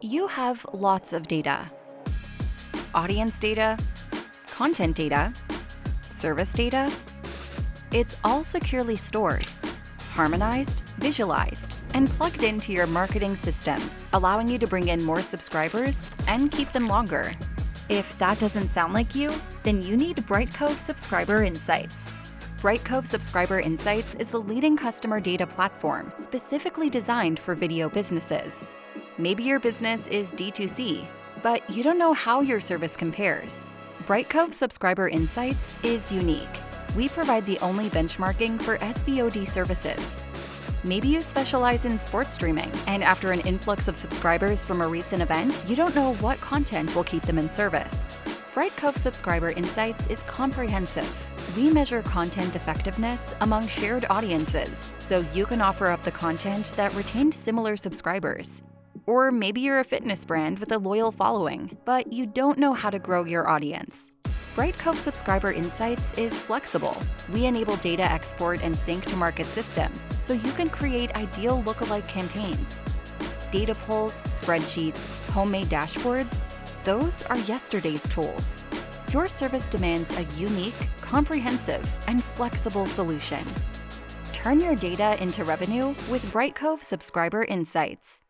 You have lots of data. Audience data, content data, service data. It's all securely stored, harmonized, visualized, and plugged into your marketing systems, allowing you to bring in more subscribers and keep them longer. If that doesn't sound like you, then you need Brightcove Subscriber Insights. Brightcove Subscriber Insights is the leading customer data platform specifically designed for video businesses. Maybe your business is D2C, but you don't know how your service compares. Brightcove Subscriber Insights is unique. We provide the only benchmarking for SVOD services. Maybe you specialize in sports streaming, and after an influx of subscribers from a recent event, you don't know what content will keep them in service. Brightcove Subscriber Insights is comprehensive. We measure content effectiveness among shared audiences, so you can offer up the content that retained similar subscribers. Or maybe you're a fitness brand with a loyal following, but you don't know how to grow your audience. Brightcove Subscriber Insights is flexible. We enable data export and sync to market systems, so you can create ideal lookalike campaigns. Data pulls, spreadsheets, homemade dashboards, those are yesterday's tools. Your service demands a unique, comprehensive, and flexible solution. Turn your data into revenue with Brightcove Subscriber Insights.